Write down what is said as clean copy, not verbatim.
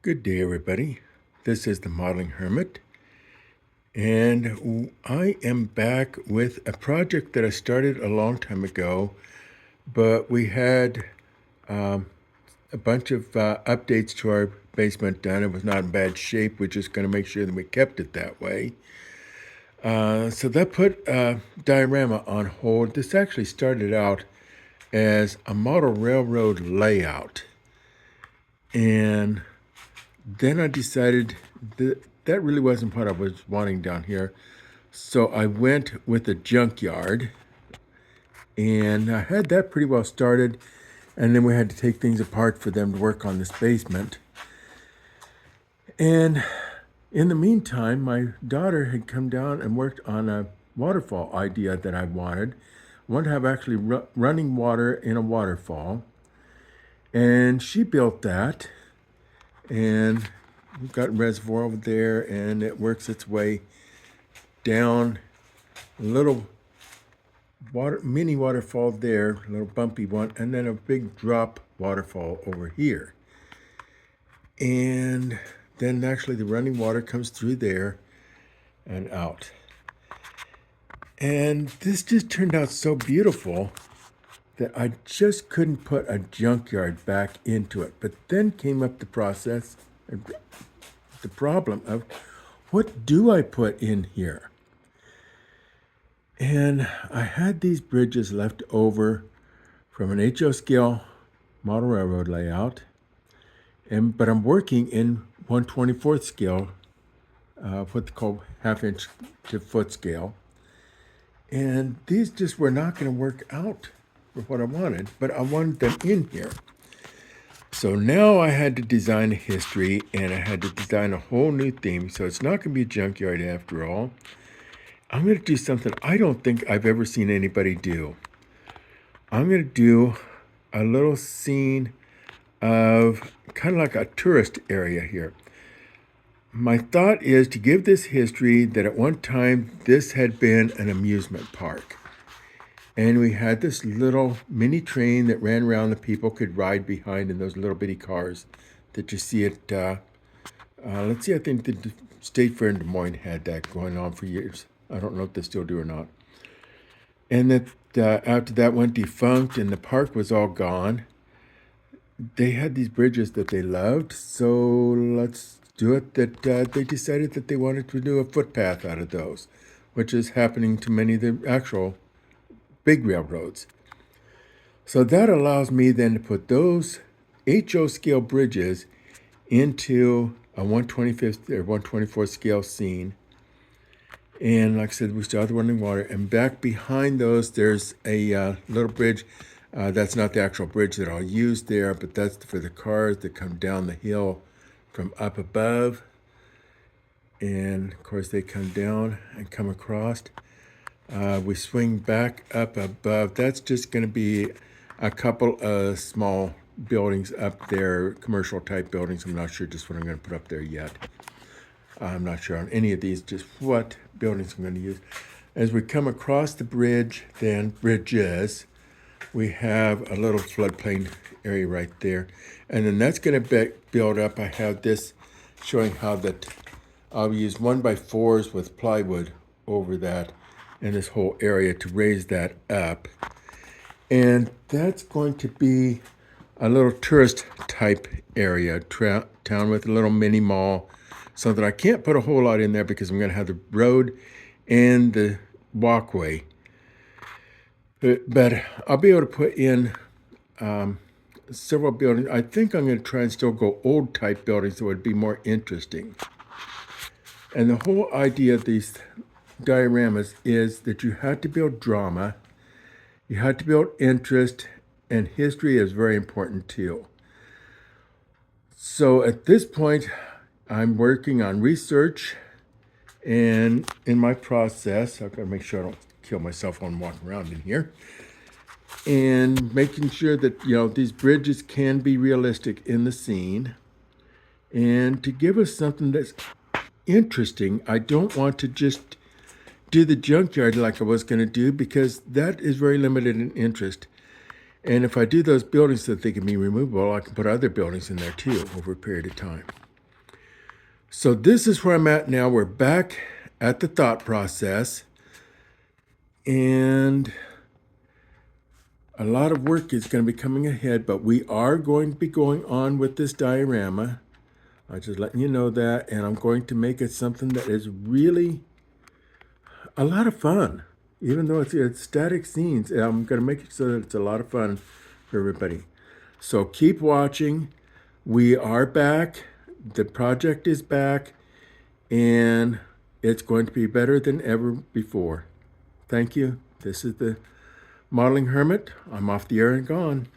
Good day, everybody. This is the Modeling Hermit, and I am back with a project that I started a long time ago, but we had a bunch of updates to our basement done. It was not in bad shape. We're just going to make sure that we kept it that way. So that put diorama on hold. This actually started out as a model railroad layout, and then I decided that that really wasn't what I was wanting down here. So I went with a junkyard, and I had that pretty well started. And then we had to take things apart for them to work on this basement. And in the meantime, my daughter had come down and worked on a waterfall idea that I wanted. I wanted to have actually running water in a waterfall. And she built that. And we've got a reservoir over there, and it works its way down a little mini waterfall there, a little bumpy one, and then a big drop waterfall over here. And then actually the running water comes through there and out. And this just turned out so beautiful that I just couldn't put a junkyard back into it. But then came up the problem of what do I put in here? And I had these bridges left over from an HO scale model railroad layout, but I'm working in 1/24th scale, what's called half-inch to foot scale. And these just were not going to work out for what I wanted, but I wanted them in here. So now I had to design a history, and I had to design a whole new theme. So it's not going to be a junkyard after all. I'm going to do something I don't think I've ever seen anybody do. I'm going to do a little scene of kind of like a tourist area here. My thought is to give this history that at one time this had been an amusement park. And we had this little mini train that ran around that people could ride behind in those little bitty cars that you see at, let's see, I think the State Fair in Des Moines had that going on for years. I don't know if they still do or not. And that after that went defunct and the park was all gone, they had these bridges that they loved. So let's do it that they decided that they wanted to do a footpath out of those, which is happening to many of the actual big railroads. So that allows me then to put those HO scale bridges into a 1/25th or 1/24th scale scene. And like I said, we start the running water. And back behind those, there's a little bridge. That's not the actual bridge that I'll use there, but that's for the cars that come down the hill from up above. And of course, they come down and come across. We swing back up above. That's just going to be a couple of small buildings up there, commercial type buildings. I'm not sure just what I'm going to put up there yet. I'm not sure on any of these, just what buildings I'm going to use. As we come across the bridge, then bridges, we have a little floodplain area right there. And then that's going to build up. I have this showing how that I'll use 1x4s with plywood over that and this whole area to raise that up. And that's going to be a little tourist type area, town with a little mini mall, so that I can't put a whole lot in there because I'm going to have the road and the walkway. But I'll be able to put in several buildings. I think I'm going to try and still go old type buildings that would be more interesting. And the whole idea of these dioramas is that you have to build drama, you have to build interest, and history is very important too. So at this point, I'm working on research, and in my process, I've got to make sure I don't kill myself while I'm walking around in here, and making sure that, these bridges can be realistic in the scene, and to give us something that's interesting. I don't want to just do the junkyard like I was going to do, because that is very limited in interest. And if I do those buildings so that they can be removable, I can put other buildings in there too over a period of time. So this is where I'm at now. We're back at the thought process, and a lot of work is going to be coming ahead, but we are going to be going on with this diorama. I'm just letting you know that, and I'm going to make it something that is really a lot of fun. Even though it's static scenes, I'm going to make it so that it's a lot of fun for everybody. So keep watching. We are back. The project is back, and it's going to be better than ever before. Thank you. This is the Modeling Hermit. I'm off the air and gone.